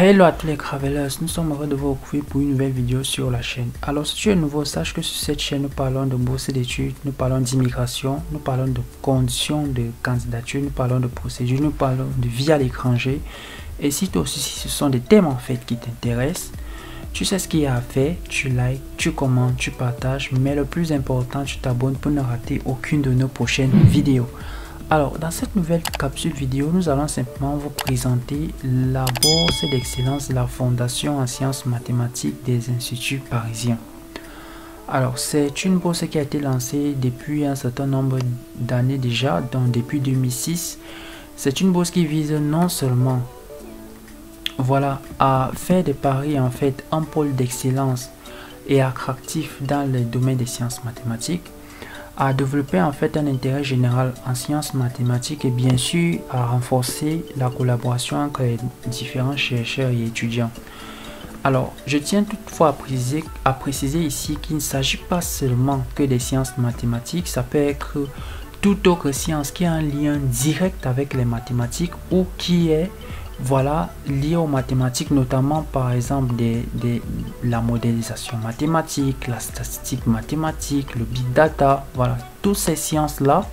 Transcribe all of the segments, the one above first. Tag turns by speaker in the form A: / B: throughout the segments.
A: Hello à tous les travelers, nous sommes heureux de vous retrouver pour une nouvelle vidéo sur la chaîne. Alors si tu es nouveau, sache que sur cette chaîne nous parlons de bourse d'études, nous parlons d'immigration, nous parlons de conditions de candidature, nous parlons de procédures, nous parlons de vie à l'étranger. Et si toi aussi ce sont des thèmes en fait qui t'intéressent, tu sais ce qu'il y a à faire, tu likes, tu commentes, tu partages, mais le plus important, tu t'abonnes pour ne rater aucune de nos prochaines vidéos. Alors, dans cette nouvelle capsule vidéo, nous allons simplement vous présenter la bourse d'excellence de la Fondation en sciences mathématiques des instituts parisiens. Alors, c'est une bourse qui a été lancée depuis un certain nombre d'années déjà, donc depuis 2006. C'est une bourse qui vise non seulement à faire de Paris en fait un pôle d'excellence et attractif dans le domaine des sciences mathématiques, à développer en fait un intérêt général en sciences mathématiques et bien sûr à renforcer la collaboration entre les différents chercheurs et étudiants. Alors, je tiens toutefois à préciser ici qu'il ne s'agit pas seulement que des sciences mathématiques, ça peut être toute autre science qui a un lien direct avec les mathématiques ou qui est lié aux mathématiques, notamment par exemple la modélisation mathématique, la statistique mathématique, le big data, toutes ces sciences-là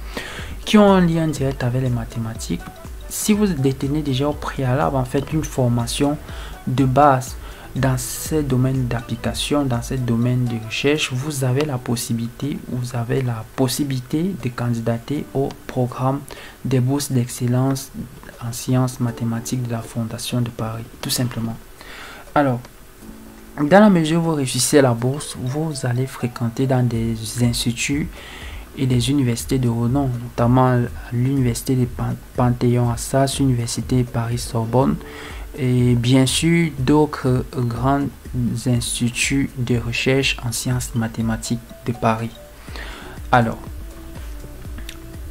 A: qui ont un lien direct avec les mathématiques. Si vous détenez déjà au préalable en fait une formation de base dans ces domaines d'application, dans ces domaines de recherche, vous avez la possibilité de candidater au programme des bourses d'excellence en sciences mathématiques de la Fondation de Paris, tout simplement. Alors, dans la mesure où vous réussissez la bourse, vous allez fréquenter dans des instituts et des universités de renom, notamment l'université de Panthéon-Assas, l'université Paris-Sorbonne, et bien sûr d'autres grands instituts de recherche en sciences mathématiques de Paris. Alors,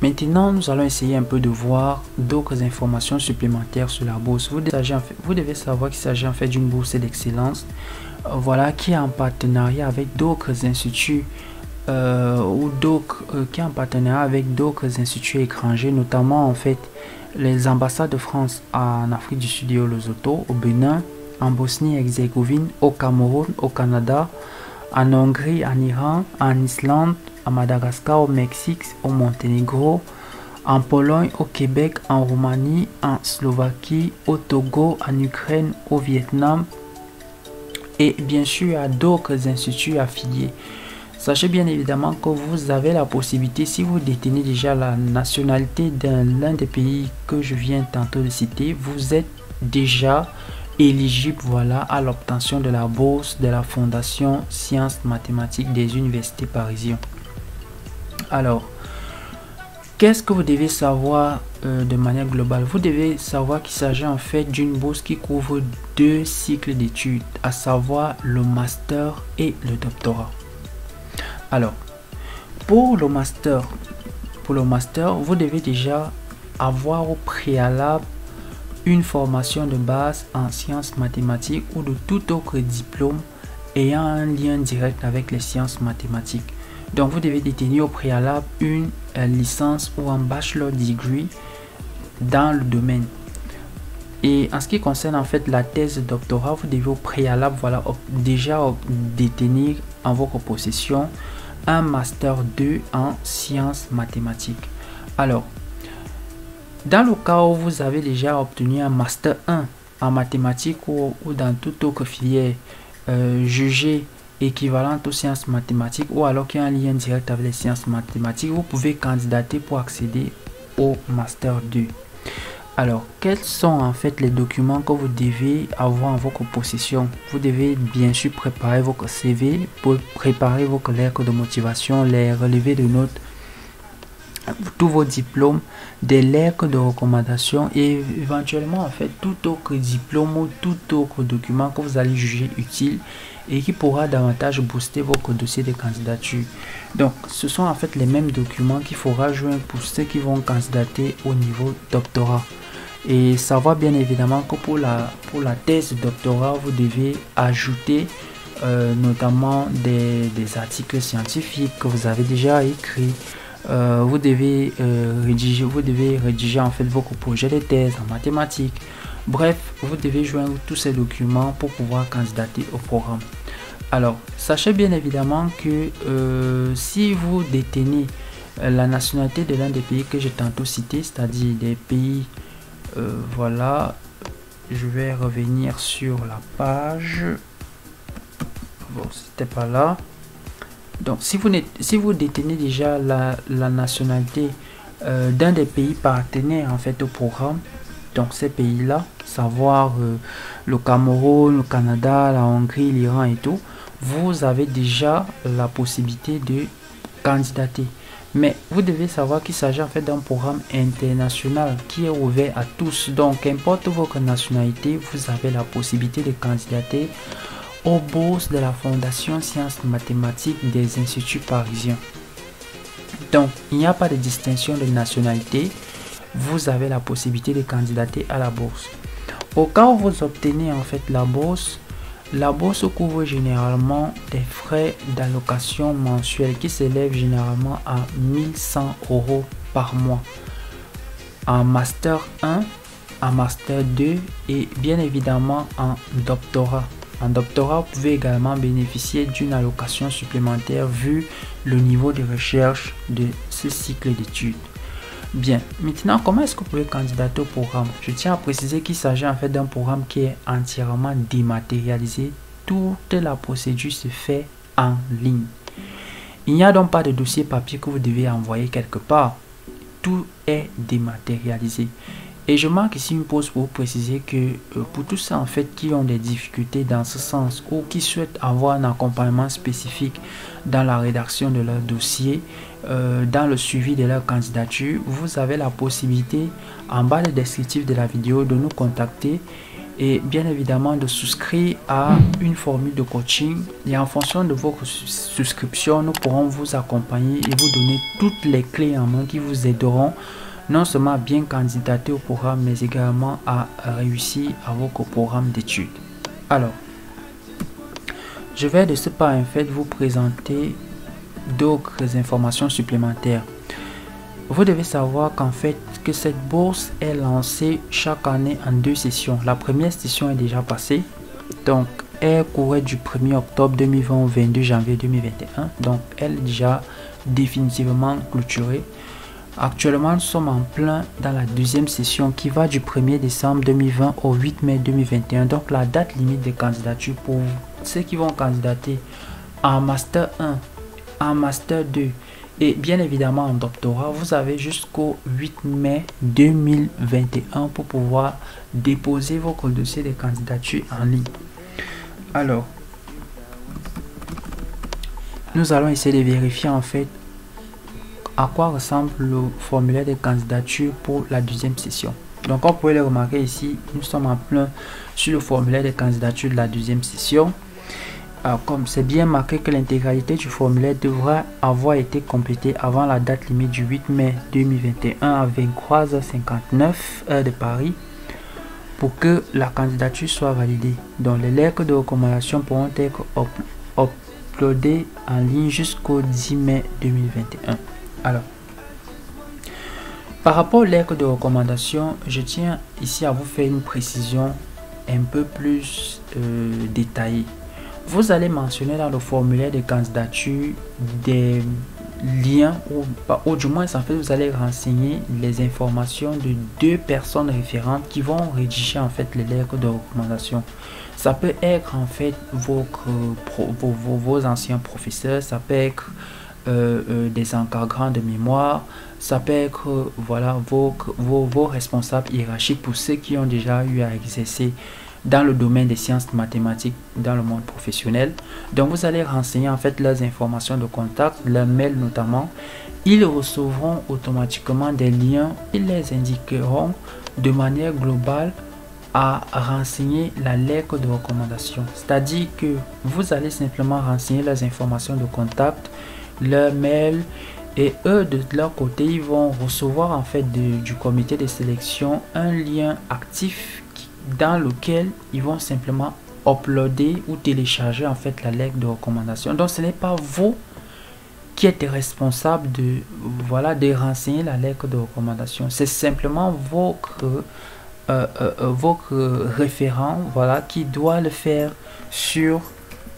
A: maintenant, nous allons essayer un peu de voir d'autres informations supplémentaires sur la bourse. Vous devez savoir qu'il s'agit en fait d'une bourse d'excellence, qui est en partenariat avec d'autres instituts qui est en partenariat avec d'autres instituts étrangers, notamment en fait les ambassades de France en Afrique du Sud et au Lesotho, au Bénin, en Bosnie-Herzégovine, au Cameroun, au Canada, en Hongrie, en Iran, en Islande, à Madagascar, au Mexique, au Monténégro, en Pologne, au Québec, en Roumanie, en Slovaquie, au Togo, en Ukraine, au Vietnam et bien sûr à d'autres instituts affiliés. Sachez bien évidemment que vous avez la possibilité, si vous détenez déjà la nationalité l'un des pays que je viens tantôt de citer, vous êtes déjà éligible à l'obtention de la bourse de la Fondation Sciences Mathématiques des universités parisiennes. Alors, qu'est-ce que vous devez savoir de manière globale? Vous devez savoir qu'il s'agit en fait d'une bourse qui couvre deux cycles d'études, à savoir le master et le doctorat. Alors, pour le master, vous devez déjà avoir au préalable une formation de base en sciences mathématiques ou de tout autre diplôme ayant un lien direct avec les sciences mathématiques. Donc, vous devez détenir au préalable une licence ou un bachelor degree dans le domaine. Et en ce qui concerne en fait la thèse de doctorat, vous devez au préalable déjà détenir en votre possession un master 2 en sciences mathématiques. Alors, dans le cas où vous avez déjà obtenu un master 1 en mathématiques ou dans toute autre filière jugée équivalente aux sciences mathématiques ou alors qu'il y a un lien direct avec les sciences mathématiques, vous pouvez candidater pour accéder au master 2. Alors, quels sont en fait les documents que vous devez avoir en votre possession? Vous devez bien sûr préparer votre CV, préparer votre lettre de motivation, les relevés de notes, tous vos diplômes, des lettres de recommandation et éventuellement en fait tout autre diplôme ou tout autre document que vous allez juger utile et qui pourra davantage booster votre dossier de candidature. Donc, ce sont en fait les mêmes documents qu'il faudra joindre pour ceux qui vont candidater au niveau doctorat. Et savoir bien évidemment que pour la thèse de doctorat, vous devez ajouter notamment des articles scientifiques que vous avez déjà écrits. Vous devez rédiger en fait votre projet de thèse en mathématiques. Bref, vous devez joindre tous ces documents pour pouvoir candidater au programme. Alors, sachez bien évidemment que si vous détenez la nationalité de l'un des pays que j'ai tantôt cité, c'est-à-dire des pays, voilà, je vais revenir sur la page. Bon, c'était pas là. Donc, si vous détenez déjà la nationalité d'un des pays partenaires en fait au programme, donc ces pays-là, savoir le Cameroun, le Canada, la Hongrie, l'Iran et tout, vous avez déjà la possibilité de candidater. Mais vous devez savoir qu'il s'agit en fait d'un programme international qui est ouvert à tous. Donc, qu'importe votre nationalité, vous avez la possibilité de candidater aux bourses de la Fondation Sciences Mathématiques des Instituts Parisiens. Donc, il n'y a pas de distinction de nationalité. Vous avez la possibilité de candidater à la bourse. Au cas où vous obtenez en fait la bourse couvre généralement des frais d'allocation mensuels qui s'élèvent généralement à 1100 € par mois. En Master 1, en Master 2 et bien évidemment en doctorat. En doctorat, vous pouvez également bénéficier d'une allocation supplémentaire vu le niveau de recherche de ce cycle d'études. Bien, maintenant, comment est-ce que vous pouvez candidater au programme? Je tiens à préciser qu'il s'agit en fait d'un programme qui est entièrement dématérialisé. Toute la procédure se fait en ligne. Il n'y a donc pas de dossier papier que vous devez envoyer quelque part. Tout est dématérialisé. Et je marque ici une pause pour vous préciser que pour tous ceux en fait qui ont des difficultés dans ce sens ou qui souhaitent avoir un accompagnement spécifique dans la rédaction de leur dossier, dans le suivi de leur candidature, vous avez la possibilité en bas du descriptif de la vidéo de nous contacter et bien évidemment de souscrire à une formule de coaching, et en fonction de votre souscription, nous pourrons vous accompagner et vous donner toutes les clés en main qui vous aideront non seulement à bien candidater au programme, mais également à réussir à votre programme d'études. Alors, je vais de ce pas en fait vous présenter d'autres informations supplémentaires. Vous devez savoir qu'en fait que cette bourse est lancée chaque année en 2 sessions. La première session est déjà passée, donc elle courait du 1er octobre 2020 au 22 janvier 2021, donc elle est déjà définitivement clôturée. Actuellement, nous sommes en plein dans la deuxième session qui va du 1er décembre 2020 au 8 mai 2021. Donc, la date limite des candidatures pour ceux qui vont candidater en Master 1, en Master 2 et bien évidemment en doctorat, vous avez jusqu'au 8 mai 2021 pour pouvoir déposer votre dossier de candidature en ligne. Alors, nous allons essayer de vérifier en fait à quoi ressemble le formulaire de candidature pour la deuxième session. Donc, comme vous pouvez le remarquer ici, nous sommes en plein sur le formulaire de candidature de la deuxième session. Alors, comme c'est bien marqué que l'intégralité du formulaire devra avoir été complétée avant la date limite du 8 mai 2021 à 23h59 heure de Paris pour que la candidature soit validée. Donc, les lettres de recommandation pourront être uploadées en ligne jusqu'au 10 mai 2021. Alors, par rapport aux lettres de recommandation, je tiens ici à vous faire une précision un peu plus détaillée. Vous allez mentionner dans le formulaire de candidature des liens ou du moins en fait vous allez renseigner les informations de 2 personnes référentes qui vont rédiger en fait les lettres de recommandation. Ça peut être en fait vos anciens professeurs, ça peut être des encadrants de mémoire, ça peut être voilà vos responsables hiérarchiques pour ceux qui ont déjà eu à exercer dans le domaine des sciences mathématiques dans le monde professionnel. Donc vous allez renseigner en fait leurs informations de contact, leur mail notamment. Ils recevront automatiquement des liens qui les indiqueront de manière globale à renseigner la lettre de recommandation. C'est-à-dire que vous allez simplement renseigner leurs informations de contact, leur mail, et eux de leur côté ils vont recevoir en fait du comité de sélection un lien actif dans lequel ils vont simplement uploader ou télécharger en fait la lettre de recommandation. Donc ce n'est pas vous qui êtes responsable de renseigner la lettre de recommandation, c'est simplement votre votre référent, voilà, qui doit le faire sur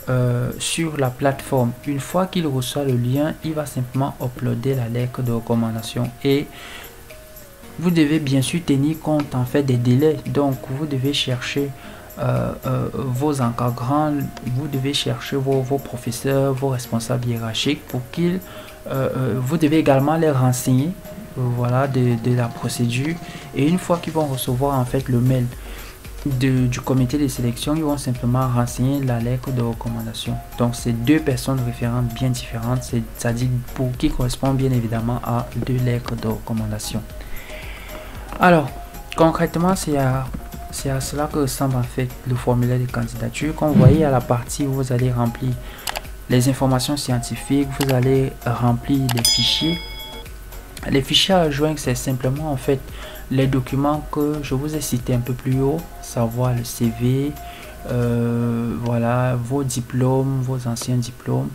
A: la plateforme. Une fois qu'il reçoit le lien, il va simplement uploader la lettre de recommandation et vous devez bien sûr tenir compte en fait des délais. Donc vous devez chercher vos encadrants, vous devez chercher vos professeurs, vos responsables hiérarchiques pour qu'ils vous devez également les renseigner voilà de la procédure, et une fois qu'ils vont recevoir en fait le mail du comité de sélection, ils vont simplement renseigner la lettre de recommandation. Donc c'est deux personnes référentes bien différentes, c'est-à-dire pour qui correspond bien évidemment à deux lettres de recommandation. Alors concrètement, c'est à cela que ressemble en fait le formulaire de candidature. Comme vous voyez, à la partie où vous allez remplir les informations scientifiques, vous allez remplir les fichiers. Les fichiers à joindre, c'est simplement en fait les documents que je vous ai cités un peu plus haut, savoir le CV, voilà, vos diplômes, vos anciens diplômes,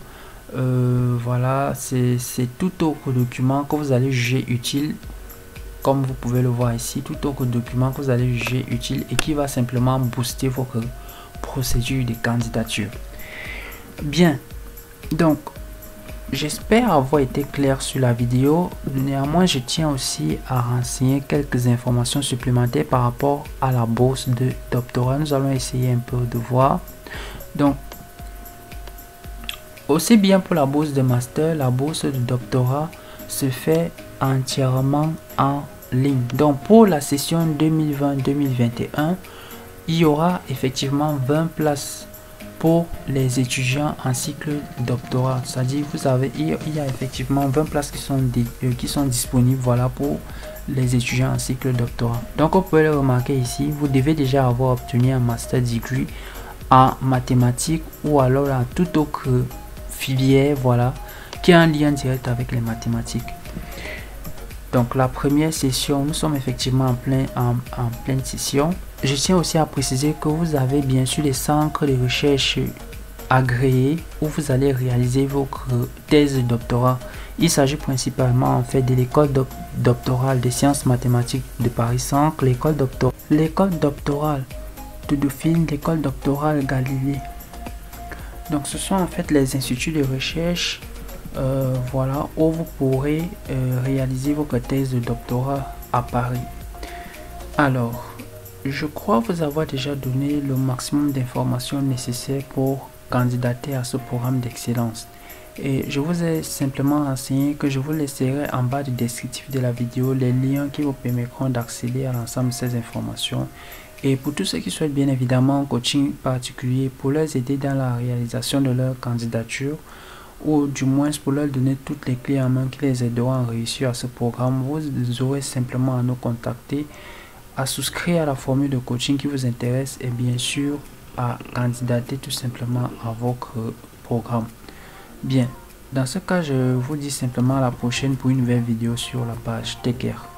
A: voilà, c'est tout autre document que vous allez juger utile, comme vous pouvez le voir ici, tout autre document que vous allez juger utile et qui va simplement booster votre procédure de candidature. Bien, donc j'espère avoir été clair sur la vidéo. Néanmoins, je tiens aussi à renseigner quelques informations supplémentaires par rapport à la bourse de doctorat. Nous allons essayer un peu de voir. Donc, aussi bien pour la bourse de master, la bourse de doctorat se fait entièrement en ligne. Donc, pour la session 2020-2021, il y aura effectivement 20 places pour les étudiants en cycle doctorat, c'est-à-dire il y a effectivement 20 places qui sont disponibles, voilà, pour les étudiants en cycle doctorat. Donc on peut le remarquer ici, vous devez déjà avoir obtenu un master degree en mathématiques ou alors en toute autre filière, voilà, qui a un lien direct avec les mathématiques. Donc la première session, nous sommes effectivement en pleine session. Je tiens aussi à préciser que vous avez bien sûr les centres de recherche agréés où vous allez réaliser votre thèse de doctorat. Il s'agit principalement en fait de l'école doctorale des sciences mathématiques de Paris Centre, l'école doctorale de Dauphine, l'école doctorale Galilée. Donc ce sont en fait les instituts de recherche voilà, où vous pourrez réaliser votre thèse de doctorat à Paris. Alors, je crois vous avoir déjà donné le maximum d'informations nécessaires pour candidater à ce programme d'excellence. Et je vous ai simplement renseigné que je vous laisserai en bas du descriptif de la vidéo les liens qui vous permettront d'accéder à l'ensemble de ces informations. Et pour tous ceux qui souhaitent bien évidemment un coaching particulier pour les aider dans la réalisation de leur candidature, ou du moins pour leur donner toutes les clés en main qui les aideront à réussir à ce programme, vous aurez simplement à nous contacter, à souscrire à la formule de coaching qui vous intéresse et bien sûr à candidater tout simplement à votre programme. Bien, dans ce cas, je vous dis simplement à la prochaine pour une nouvelle vidéo sur la page. Take care.